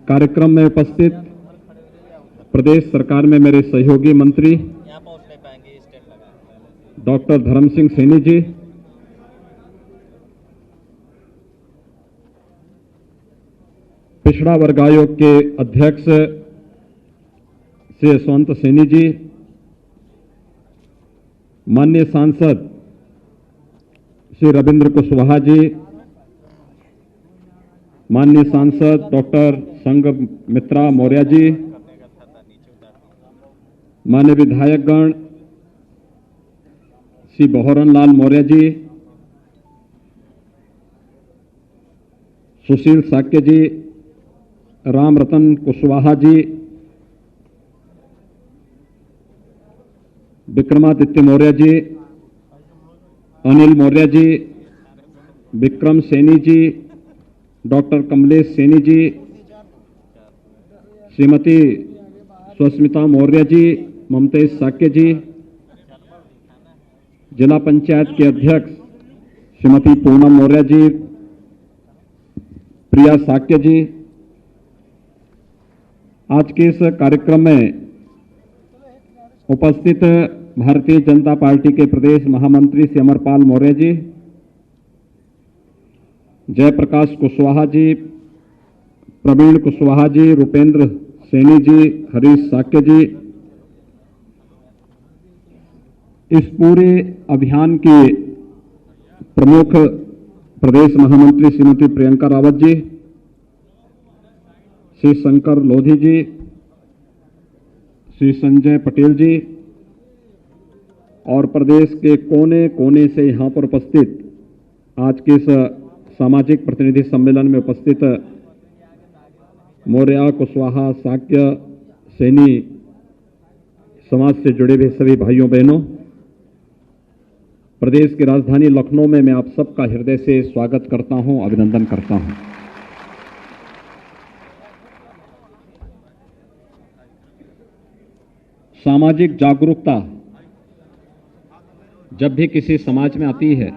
कार्यक्रम में उपस्थित प्रदेश सरकार में मेरे सहयोगी मंत्री डॉक्टर धर्म सिंह सैनी जी, पिछड़ा वर्ग आयोग के अध्यक्ष श्री यशवंत सैनी जी, माननीय सांसद श्री रविंद्र कुशवाहा जी, माननीय सांसद डॉक्टर संघमित्रा मौर्य जी, माननीय विधायकगण श्री बहोरन लाल मौर्य जी, सुशील साक्य जी, राम रतन कुशवाहा जी, विक्रमादित्य मौर्य जी, अनिल मौर्य जी, विक्रम सैनी जी, डॉक्टर कमलेश सैनी जी, श्रीमती स्वस्मिता मौर्य जी, ममतेश साक्य जी, जिला पंचायत के अध्यक्ष श्रीमती पूनम मौर्य जी, प्रिया साक्य जी, आज के इस कार्यक्रम में उपस्थित भारतीय जनता पार्टी के प्रदेश महामंत्री श्री अमरपाल मौर्य जी, जयप्रकाश कुशवाहा जी, प्रवीण कुशवाहा जी, रुपेंद्र सैनी जी, हरीश साक्य जी, इस पूरे अभियान के प्रमुख प्रदेश महामंत्री श्रीमती प्रियंका रावत जी, श्री शंकर लोधी जी, श्री संजय पटेल जी और प्रदेश के कोने कोने से यहां पर उपस्थित आज के इस सामाजिक प्रतिनिधि सम्मेलन में उपस्थित मौर्य, कुशवाहा, साक्य, सैनी समाज से जुड़े हुए सभी भाइयों बहनों, प्रदेश की राजधानी लखनऊ में मैं आप सबका हृदय से स्वागत करता हूं, अभिनंदन करता हूं। सामाजिक जागरूकता जब भी किसी समाज में आती है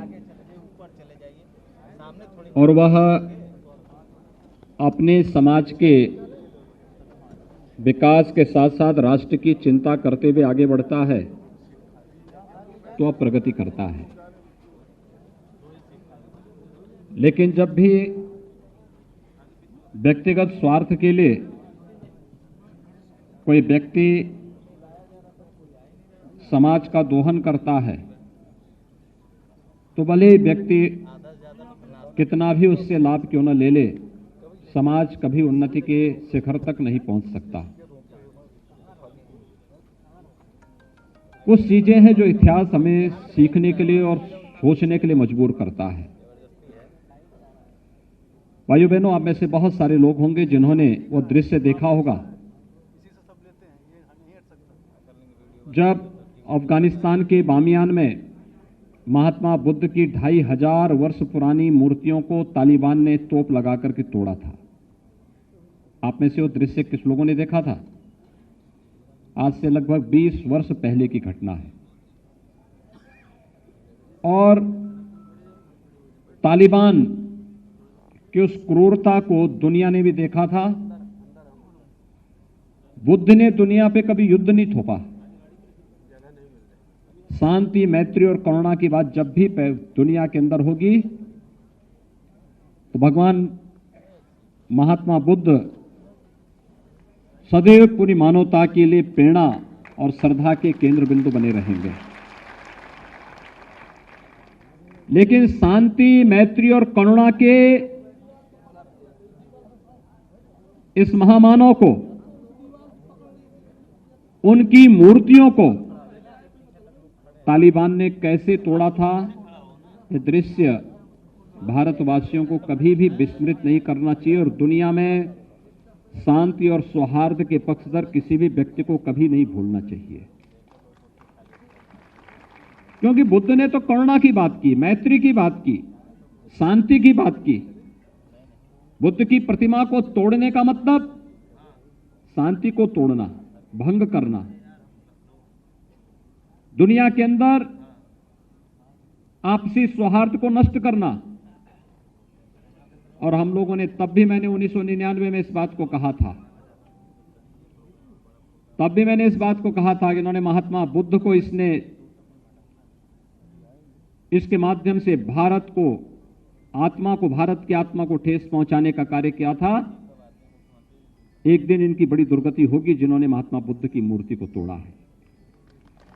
और वह अपने समाज के विकास के साथ साथ राष्ट्र की चिंता करते हुए आगे बढ़ता है तो वह प्रगति करता है। लेकिन जब भी व्यक्तिगत स्वार्थ के लिए कोई व्यक्ति समाज का दोहन करता है तो भले ही व्यक्ति कितना भी उससे लाभ क्यों न ले ले, समाज कभी उन्नति के शिखर तक नहीं पहुंच सकता। कुछ चीजें हैं जो इतिहास हमें सीखने के लिए और सोचने के लिए मजबूर करता है। भाइयों बहनों, आप में से बहुत सारे लोग होंगे जिन्होंने वो दृश्य देखा होगा जब अफगानिस्तान के बामियान में महात्मा बुद्ध की 2500 वर्ष पुरानी मूर्तियों को तालिबान ने तोप लगाकर के तोड़ा था। आप में से वो दृश्य किस लोगों ने देखा था? आज से लगभग 20 वर्ष पहले की घटना है। और तालिबान की उस क्रूरता को दुनिया ने भी देखा था। बुद्ध ने दुनिया पे कभी युद्ध नहीं थोपा। शांति, मैत्री और करुणा की बात जब भी दुनिया के अंदर होगी तो भगवान महात्मा बुद्ध सदैव पूरी मानवता के लिए प्रेरणा और श्रद्धा के केंद्र बिंदु बने रहेंगे। लेकिन शांति, मैत्री और करुणा के इस महामानव को, उनकी मूर्तियों को तालिबान ने कैसे तोड़ा था, यह दृश्य भारतवासियों को कभी भी विस्मृत नहीं करना चाहिए और दुनिया में शांति और सौहार्द के पक्षधर किसी भी व्यक्ति को कभी नहीं भूलना चाहिए। क्योंकि बुद्ध ने तो करुणा की बात की, मैत्री की बात की, शांति की बात की। बुद्ध की प्रतिमा को तोड़ने का मतलब शांति को तोड़ना, भंग करना, दुनिया के अंदर आपसी सौहार्द को नष्ट करना और हम लोगों ने तब भी मैंने 1999 में इस बात को कहा था, कि इन्होंने महात्मा बुद्ध को इसके माध्यम से भारत की आत्मा को ठेस पहुंचाने का कार्य किया था। एक दिन इनकी बड़ी दुर्गति होगी जिन्होंने महात्मा बुद्ध की मूर्ति को तोड़ा है।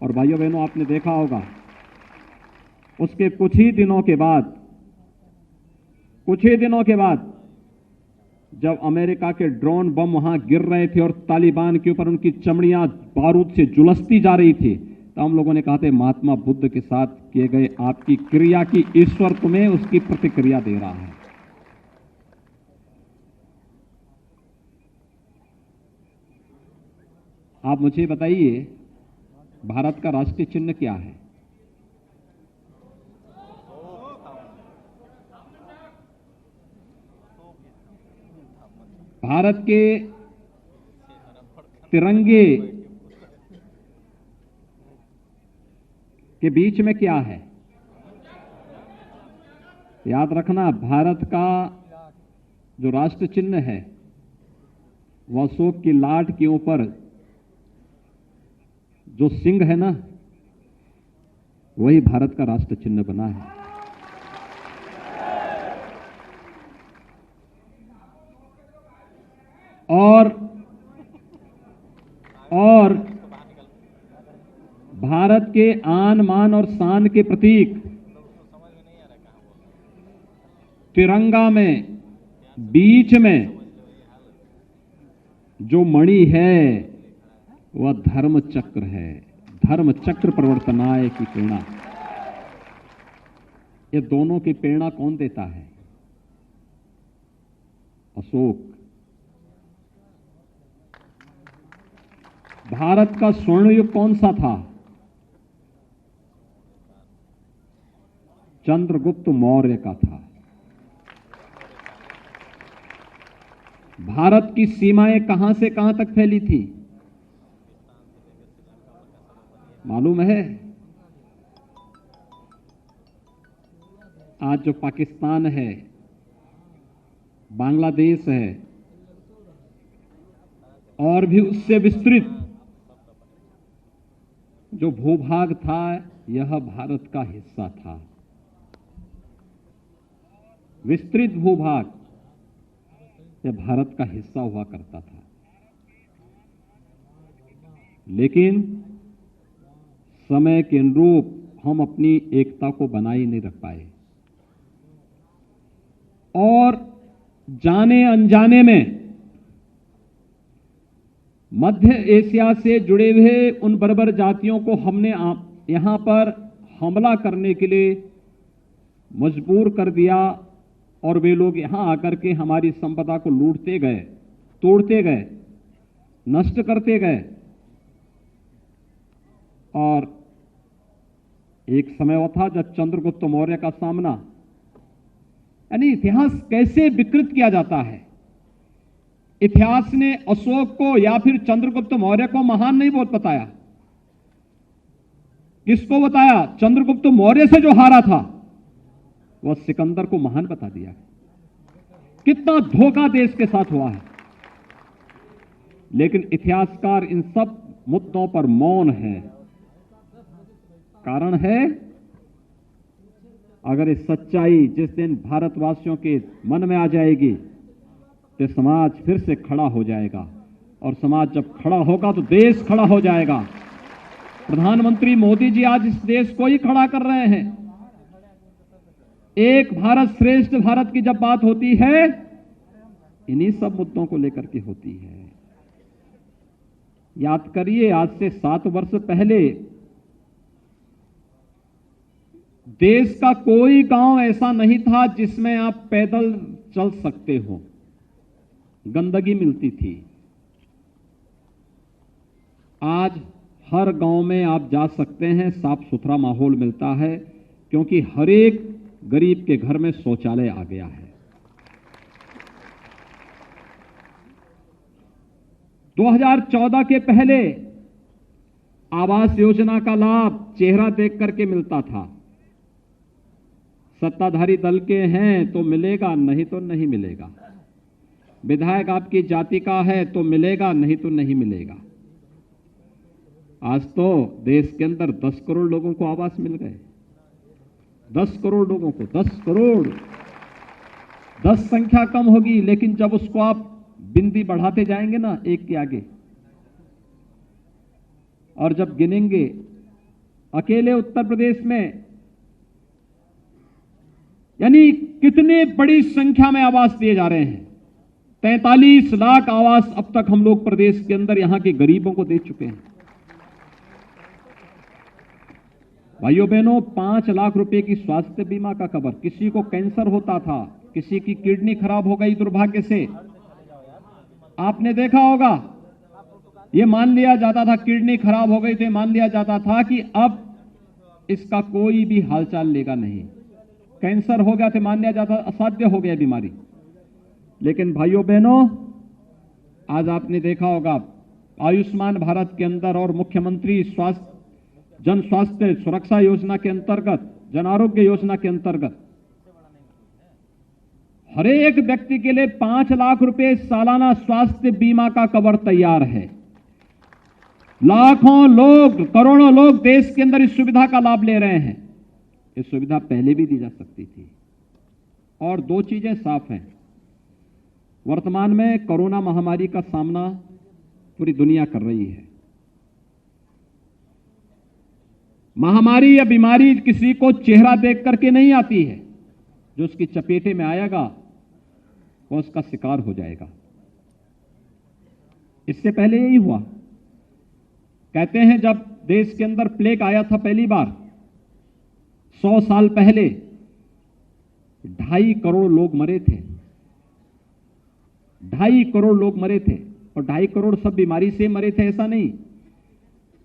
और भाइयों बहनों, आपने देखा होगा उसके कुछ ही दिनों के बाद जब अमेरिका के ड्रोन बम वहां गिर रहे थे और तालिबान के ऊपर उनकी चमड़ियां बारूद से झुलसती जा रही थी, तो हम लोगों ने कहा था महात्मा बुद्ध के साथ किए गए आपकी क्रिया की ईश्वर तुम्हें उसकी प्रतिक्रिया दे रहा है। आप मुझे बताइए, भारत का राष्ट्रीय चिन्ह क्या है? भारत के तिरंगे के बीच में क्या है? याद रखना, भारत का जो राष्ट्र चिन्ह है वह अशोक की लाट के ऊपर जो सिंह है ना, वही भारत का राष्ट्र चिन्ह बना है। और भारत के आन मान और शान के प्रतीक तिरंगा में बीच में जो मणि है वह धर्म चक्र है। धर्म चक्र प्रवर्तनाय की प्रेरणा, ये दोनों की प्रेरणा कौन देता है? अशोक। भारत का स्वर्ण युग कौन सा था? चंद्रगुप्त मौर्य का था। भारत की सीमाएं कहां से कहां तक फैली थी मालूम है? आज जो पाकिस्तान है, बांग्लादेश है और भी उससे विस्तृत जो भूभाग था, यह भारत का हिस्सा था। विस्तृत भूभाग यह भारत का हिस्सा हुआ करता था। लेकिन समय के अनुरूप हम अपनी एकता को बनाए नहीं रख पाए और जाने अनजाने में मध्य एशिया से जुड़े हुए उन बर्बर जातियों को हमने यहां पर हमला करने के लिए मजबूर कर दिया और वे लोग यहां आकर के हमारी संपदा को लूटते गए, तोड़ते गए, नष्ट करते गए। और एक समय वो था जब चंद्रगुप्त मौर्य का सामना, यानी इतिहास कैसे विकृत किया जाता है। इतिहास ने अशोक को या फिर चंद्रगुप्त मौर्य को महान नहीं बताया। किसको बताया? चंद्रगुप्त मौर्य से जो हारा था वह सिकंदर को महान बता दिया। कितना धोखा देश के साथ हुआ है। लेकिन इतिहासकार इन सब मुद्दों पर मौन है। कारण है, अगर ये सच्चाई जिस दिन भारतवासियों के मन में आ जाएगी तो समाज फिर से खड़ा हो जाएगा, और समाज जब खड़ा होगा तो देश खड़ा हो जाएगा। प्रधानमंत्री मोदी जी आज इस देश को ही खड़ा कर रहे हैं। एक भारत श्रेष्ठ भारत की जब बात होती है, इन्हीं सब मुद्दों को लेकर के होती है। याद करिए, आज से 7 वर्ष पहले देश का कोई गांव ऐसा नहीं था जिसमें आप पैदल चल सकते हो। गंदगी मिलती थी। आज हर गांव में आप जा सकते हैं, साफ सुथरा माहौल मिलता है, क्योंकि हर एक गरीब के घर में शौचालय आ गया है। 2014 के पहले आवास योजना का लाभ चेहरा देख करके मिलता था। सत्ताधारी दल के हैं तो मिलेगा, नहीं तो नहीं मिलेगा। विधायक आपकी जाति का है तो मिलेगा, नहीं तो नहीं मिलेगा। आज तो देश के अंदर 10 करोड़ लोगों को आवास मिल गए। 10 करोड़ लोगों को, 10 करोड़। 10 संख्या कम होगी, लेकिन जब उसको आप बिंदी बढ़ाते जाएंगे ना एक के आगे, और जब गिनेंगे, अकेले उत्तर प्रदेश में यानी कितने बड़ी संख्या में आवास दिए जा रहे हैं। 43 लाख आवास अब तक हम लोग प्रदेश के अंदर यहां के गरीबों को दे चुके हैं। भाइयों बहनों, 5 लाख रुपए की स्वास्थ्य बीमा का कवर। किसी को कैंसर होता था, किसी की किडनी खराब हो गई दुर्भाग्य से, आपने देखा होगा, ये मान लिया जाता था, किडनी खराब हो गई तो मान लिया जाता था कि अब इसका कोई भी हालचाल लेगा नहीं। कैंसर हो गया तो मान लिया जाता, असाध्य हो गया बीमारी। लेकिन भाइयों बहनों, आज आपने देखा होगा, आयुष्मान भारत के अंदर और मुख्यमंत्री जन स्वास्थ्य सुरक्षा योजना के अंतर्गत, जन आरोग्य योजना के अंतर्गत हर एक व्यक्ति के लिए 5 लाख रुपए सालाना स्वास्थ्य बीमा का कवर तैयार है। लाखों लोग, करोड़ों लोग देश के अंदर इस सुविधा का लाभ ले रहे हैं। ये सुविधा पहले भी दी जा सकती थी। और 2 चीजें साफ हैं, वर्तमान में कोरोना महामारी का सामना पूरी दुनिया कर रही है। महामारी या बीमारी किसी को चेहरा देख करके नहीं आती है। जो उसकी चपेटे में आएगा वो उसका शिकार हो जाएगा। इससे पहले यही हुआ। कहते हैं जब देश के अंदर प्लेग आया था पहली बार 100 साल पहले, 2.5 करोड़ लोग मरे थे। 2.5 करोड़ लोग मरे थे, और 2.5 करोड़ सब बीमारी से मरे थे ऐसा नहीं।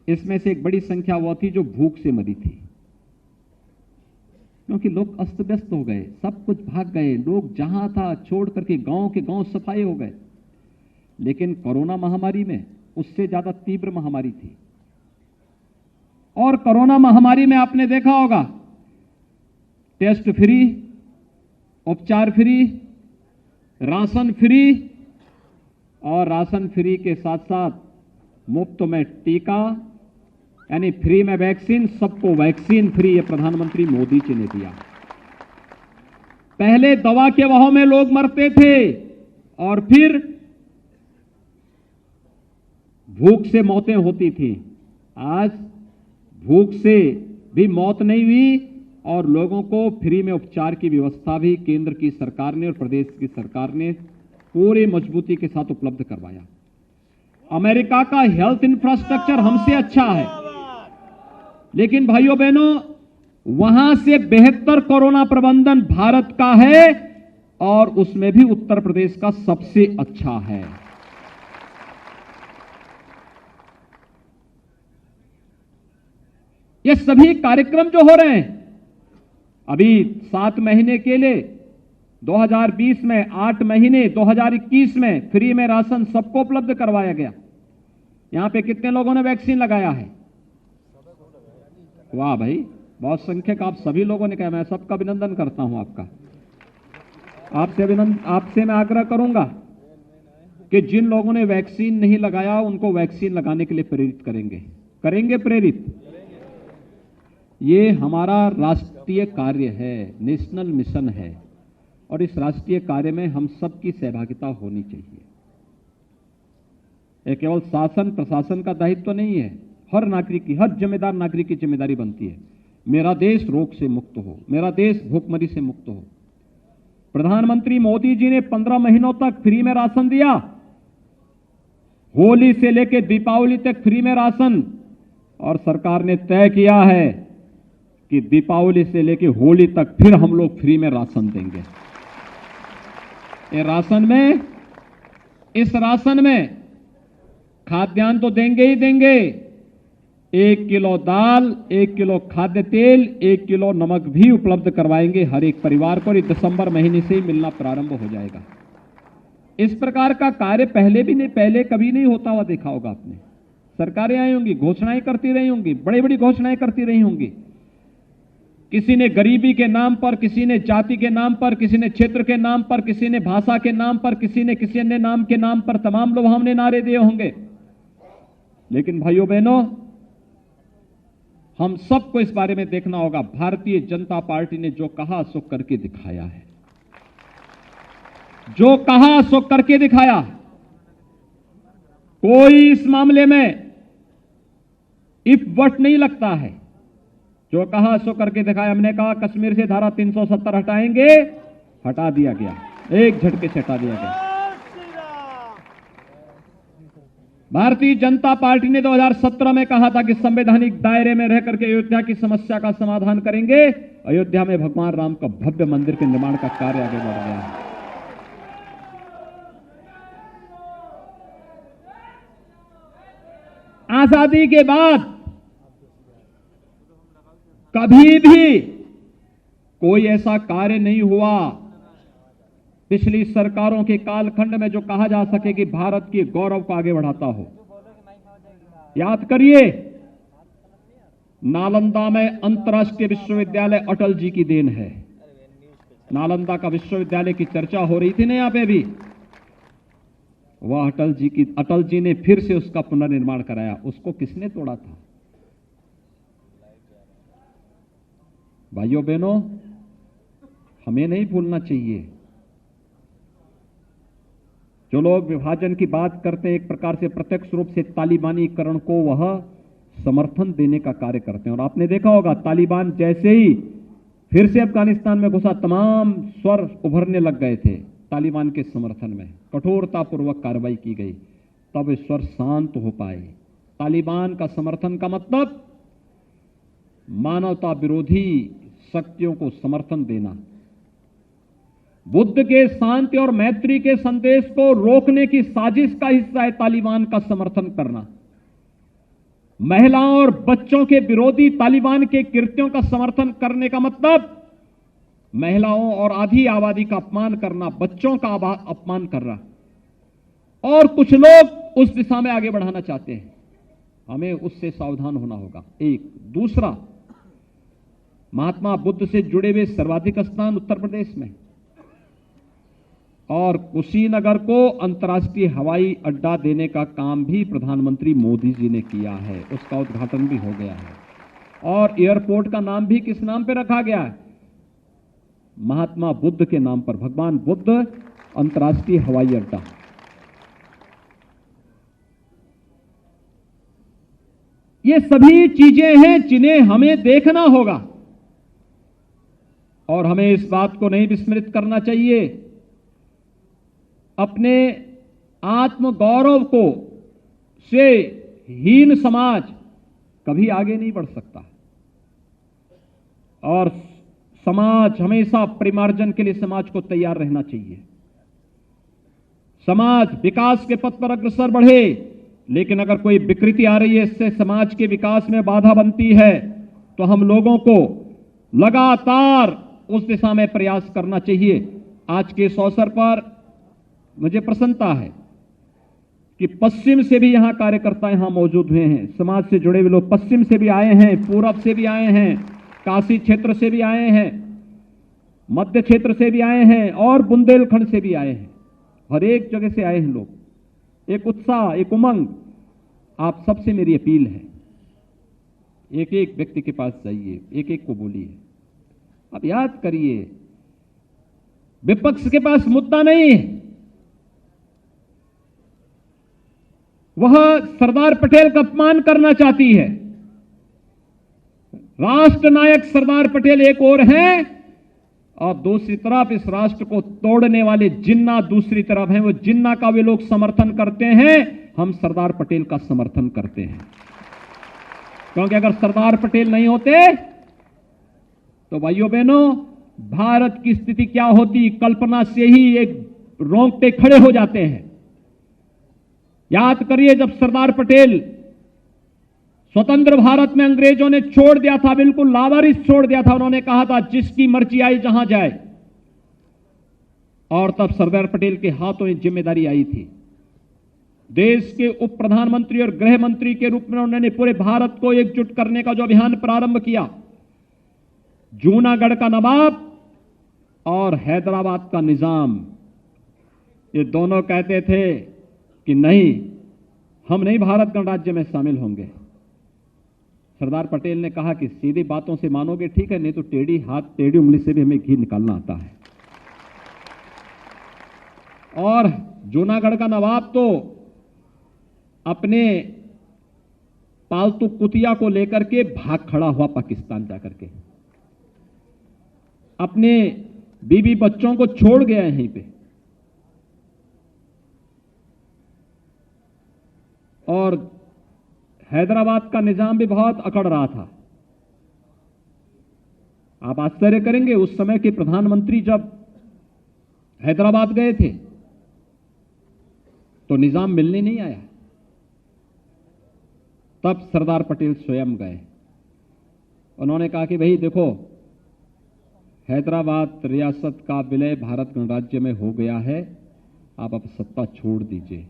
इसमें से एक बड़ी संख्या वो थी जो भूख से मरी थी, क्योंकि लोग अस्त व्यस्त हो गए, सब कुछ भाग गए, लोग जहां था छोड़ करके गांव के गांव सफाए हो गए। लेकिन कोरोना महामारी में उससे ज्यादा तीव्र महामारी थी। और कोरोना महामारी में आपने देखा होगा, टेस्ट फ्री, उपचार फ्री, राशन फ्री, और राशन फ्री के साथ साथ मुफ्त में टीका, यानी फ्री में वैक्सीन, सबको वैक्सीन फ्री, ये प्रधानमंत्री मोदी जी ने दिया। पहले दवा के बहाव में लोग मरते थे और फिर भूख से मौतें होती थी। आज भूख से भी मौत नहीं हुई, और लोगों को फ्री में उपचार की व्यवस्था भी केंद्र की सरकार ने और प्रदेश की सरकार ने पूरी मजबूती के साथ उपलब्ध करवाया। अमेरिका का हेल्थ इंफ्रास्ट्रक्चर हमसे अच्छा है, लेकिन भाइयों बहनों, वहां से बेहतर कोरोना प्रबंधन भारत का है, और उसमें भी उत्तर प्रदेश का सबसे अच्छा है। ये सभी कार्यक्रम जो हो रहे हैं, अभी 7 महीने के लिए 2020 में, 8 महीने 2021 में फ्री में राशन सबको उपलब्ध करवाया गया। यहां पे कितने लोगों ने वैक्सीन लगाया है? वाह भाई, बहुत संख्यक आप सभी लोगों ने कहा। मैं सबका अभिनंदन करता हूं आपका। आपसे मैं आग्रह करूंगा कि जिन लोगों ने वैक्सीन नहीं लगाया उनको वैक्सीन लगाने के लिए प्रेरित करेंगे प्रेरित। ये हमारा राष्ट्रीय कार्य है, नेशनल मिशन है, और इस राष्ट्रीय कार्य में हम सबकी सहभागिता होनी चाहिए। यह केवल शासन प्रशासन का दायित्व नहीं है, हर नागरिक की, हर जिम्मेदार नागरिक की जिम्मेदारी बनती है। मेरा देश रोग से मुक्त हो, मेरा देश भूखमरी से मुक्त हो। प्रधानमंत्री मोदी जी ने 15 महीनों तक फ्री में राशन दिया, होली से लेकर दीपावली तक फ्री में राशन, और सरकार ने तय किया है कि दीपावली से लेकर होली तक फिर हम लोग फ्री में राशन देंगे। इस राशन में खाद्यान्न तो देंगे ही देंगे। 1 किलो दाल, 1 किलो खाद्य तेल, 1 किलो नमक भी उपलब्ध करवाएंगे हर एक परिवार को। दिसंबर महीने से ही मिलना प्रारंभ हो जाएगा। इस प्रकार का कार्य पहले कभी नहीं होता हुआ देखा होगा आपने। सरकारें आई होंगी, घोषणाएं करती रही होंगी, बड़ी बड़ी घोषणाएं करती रही होंगी किसी ने गरीबी के नाम पर, किसी ने जाति के नाम पर, किसी ने क्षेत्र के नाम पर, किसी ने भाषा के नाम पर, किसी ने किसी अन्य नाम के नाम पर तमाम लोग हमने नारे दिए होंगे। लेकिन भाइयों बहनों, हम सबको इस बारे में देखना होगा, भारतीय जनता पार्टी ने जो कहा सो करके दिखाया है। जो कहा सो करके दिखाया। कोई इस मामले में इफ वट नहीं लगता है। जो कहा सो करके दिखाया। हमने कहा कश्मीर से धारा 370 हटाएंगे, हटा दिया गया, एक झटके से हटा दिया गया। भारतीय जनता पार्टी ने 2017 में कहा था कि संवैधानिक दायरे में रह करके अयोध्या की समस्या का समाधान करेंगे। अयोध्या में भगवान राम का भव्य मंदिर के निर्माण का कार्य आगे बढ़ गया है। आजादी के बाद कभी भी कोई ऐसा कार्य नहीं हुआ पिछली सरकारों के कालखंड में जो कहा जा सके कि भारत के गौरव को आगे बढ़ाता हो। याद करिए, नालंदा में अंतर्राष्ट्रीय विश्वविद्यालय अटल जी की देन है। नालंदा का विश्वविद्यालय की चर्चा हो रही थी ना यहां पे भी। वह अटल जी ने फिर से उसका पुनर्निर्माण कराया। उसको किसने तोड़ा था? भाइयों बहनों, हमें नहीं भूलना चाहिए। जो लोग विभाजन की बात करते हैं, एक प्रकार से प्रत्यक्ष रूप से तालिबानीकरण को वह समर्थन देने का कार्य करते हैं। और आपने देखा होगा, तालिबान जैसे ही फिर से अफगानिस्तान में घुसा, तमाम स्वर उभरने लग गए थे तालिबान के समर्थन में। कठोरतापूर्वक कार्रवाई की गई, तब वे स्वर शांत हो पाए। तालिबान का समर्थन का मतलब मानवता विरोधी शक्तियों को समर्थन देना। बुद्ध के शांति और मैत्री के संदेश को रोकने की साजिश का हिस्सा है तालिबान का समर्थन करना। महिलाओं और बच्चों के विरोधी तालिबान के कृत्यों का समर्थन करने का मतलब महिलाओं और आधी आबादी का अपमान करना, बच्चों का अपमान करना। और कुछ लोग उस दिशा में आगे बढ़ाना चाहते हैं। हमें उससे सावधान होना होगा। एक दूसरा, महात्मा बुद्ध से जुड़े हुए सर्वाधिक स्थान उत्तर प्रदेश में, और कुशीनगर को अंतर्राष्ट्रीय हवाई अड्डा देने का काम भी प्रधानमंत्री मोदी जी ने किया है। उसका उद्घाटन भी हो गया है। और एयरपोर्ट का नाम भी किस नाम पे रखा गया है? महात्मा बुद्ध के नाम पर, भगवान बुद्ध अंतर्राष्ट्रीय हवाई अड्डा। ये सभी चीजें हैं जिन्हें हमें देखना होगा और हमें इस बात को नहीं विस्मृत करना चाहिए। अपने आत्मगौरव को से हीन समाज कभी आगे नहीं बढ़ सकता और समाज हमेशा परिमार्जन के लिए समाज को तैयार रहना चाहिए। समाज विकास के पथ पर अग्रसर बढ़े, लेकिन अगर कोई विकृति आ रही है, इससे समाज के विकास में बाधा बनती है, तो हम लोगों को लगातार उस दिशा में प्रयास करना चाहिए। आज के इस अवसर पर मुझे प्रसन्नता है कि पश्चिम से भी यहां कार्यकर्ता यहां मौजूद हुए हैं। समाज से जुड़े हुए लोग पश्चिम से भी आए हैं, पूरब से भी आए हैं, काशी क्षेत्र से भी आए हैं, मध्य क्षेत्र से भी आए हैं और बुंदेलखंड से भी आए हैं। हर एक जगह से आए हैं लोग। एक उत्साह, एक उमंग। आप सबसे मेरी अपील है, एक एक व्यक्ति के पास जाइए, एक एक को बोलिए। अब याद करिए, विपक्ष के पास मुद्दा नहीं है। वह सरदार पटेल का अपमान करना चाहती है। राष्ट्र नायक सरदार पटेल एक ओर हैं और दूसरी तरफ इस राष्ट्र को तोड़ने वाले जिन्ना दूसरी तरफ हैं। वो जिन्ना का वे लोग समर्थन करते हैं, हम सरदार पटेल का समर्थन करते हैं। क्योंकि अगर सरदार पटेल नहीं होते तो भाइयों बहनों, भारत की स्थिति क्या होती, कल्पना से ही एक रोंगटे खड़े हो जाते हैं। याद करिए, जब सरदार पटेल स्वतंत्र भारत में अंग्रेजों ने छोड़ दिया था, बिल्कुल लावारिस छोड़ दिया था। उन्होंने कहा था जिसकी मर्जी आई जहां जाए, और तब सरदार पटेल के हाथों में जिम्मेदारी आई थी। देश के उप प्रधानमंत्री और गृह मंत्री के रूप में उन्होंने पूरे भारत को एकजुट करने का जो अभियान प्रारंभ किया, जूनागढ़ का नवाब और हैदराबाद का निजाम, ये दोनों कहते थे कि नहीं, हम नहीं भारत गणराज्य में शामिल होंगे। सरदार पटेल ने कहा कि सीधी बातों से मानोगे ठीक है, नहीं तो टेढ़ी हाथ टेढ़ी उंगली से भी हमें घी निकालना आता है। और जूनागढ़ का नवाब तो अपने पालतू कुतिया को लेकर के भाग खड़ा हुआ पाकिस्तान जाकर के, अपने बीवी बच्चों को छोड़ गया यहीं पे। और हैदराबाद का निजाम भी बहुत अकड़ रहा था। आप आश्चर्य करेंगे, उस समय के प्रधानमंत्री जब हैदराबाद गए थे तो निजाम मिलने नहीं आया। तब सरदार पटेल स्वयं गए। उन्होंने कहा कि भाई देखो, हैदराबाद रियासत का विलय भारत गणराज्य में हो गया है, आप अब सत्ता छोड़ दीजिए,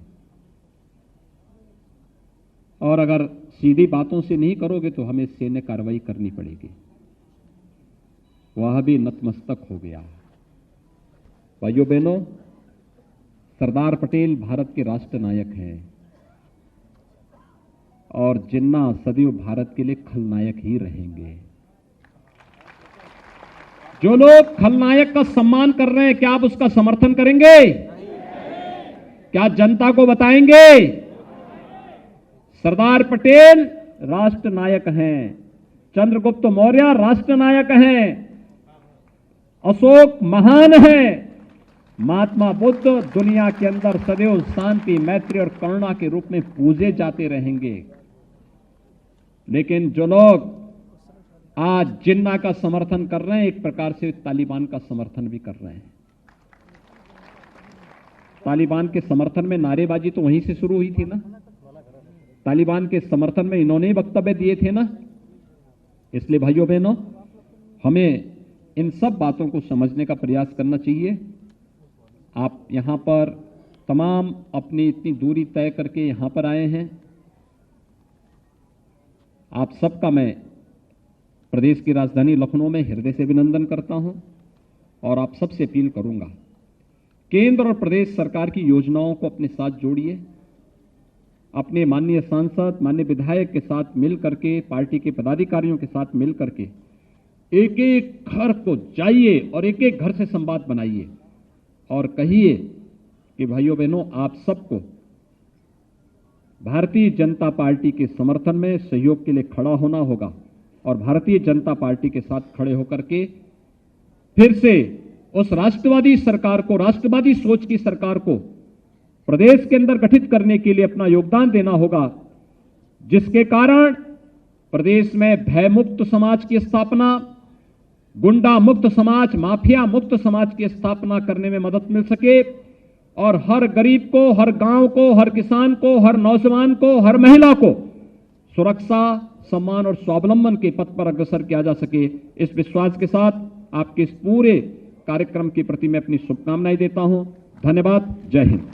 और अगर सीधी बातों से नहीं करोगे तो हमें सैन्य कार्रवाई करनी पड़ेगी। वह भी नतमस्तक हो गया। भाइयों बहनों, सरदार पटेल भारत के राष्ट्र नायक हैं और जिन्ना सदैव भारत के लिए खलनायक ही रहेंगे। जो लोग खलनायक का सम्मान कर रहे हैं, क्या आप उसका समर्थन करेंगे? क्या जनता को बताएंगे? सरदार पटेल राष्ट्र नायक हैं, चंद्रगुप्त मौर्य राष्ट्र नायक हैं, अशोक महान हैं, महात्मा बुद्ध दुनिया के अंदर सदैव शांति, मैत्री और करुणा के रूप में पूजे जाते रहेंगे। लेकिन जो लोग आज जिन्ना का समर्थन कर रहे हैं, एक प्रकार से तालिबान का समर्थन भी कर रहे हैं। तालिबान के समर्थन में नारेबाजी तो वहीं से शुरू हुई थी ना, तालिबान के समर्थन में इन्होंने ही वक्तव्य दिए थे ना। इसलिए भाइयों बहनों, हमें इन सब बातों को समझने का प्रयास करना चाहिए। आप यहां पर तमाम अपनी इतनी दूरी तय करके यहां पर आए हैं, आप सबका मैं प्रदेश की राजधानी लखनऊ में हृदय से अभिनंदन करता हूं और आप सबसे अपील करूंगा, केंद्र और प्रदेश सरकार की योजनाओं को अपने साथ जोड़िए। अपने माननीय सांसद, माननीय विधायक के साथ मिल करके, पार्टी के पदाधिकारियों के साथ मिल करके एक एक घर को जाइए और एक एक घर से संवाद बनाइए और कहिए कि भाइयों बहनों, आप सबको भारतीय जनता पार्टी के समर्थन में सहयोग के लिए खड़ा होना होगा और भारतीय जनता पार्टी के साथ खड़े होकर के फिर से उस राष्ट्रवादी सरकार को, राष्ट्रवादी सोच की सरकार को प्रदेश के अंदर गठित करने के लिए अपना योगदान देना होगा, जिसके कारण प्रदेश में भयमुक्त समाज की स्थापना, गुंडा मुक्त समाज, माफिया मुक्त समाज की स्थापना करने में मदद मिल सके और हर गरीब को, हर गांव को, हर किसान को, हर नौजवान को, हर महिला को सुरक्षा, सम्मान और स्वावलंबन के पथ पर अग्रसर किया जा सके। इस विश्वास के साथ आपके इस पूरे कार्यक्रम के प्रति मैं अपनी शुभकामनाएं देता हूं। धन्यवाद। जय हिंद।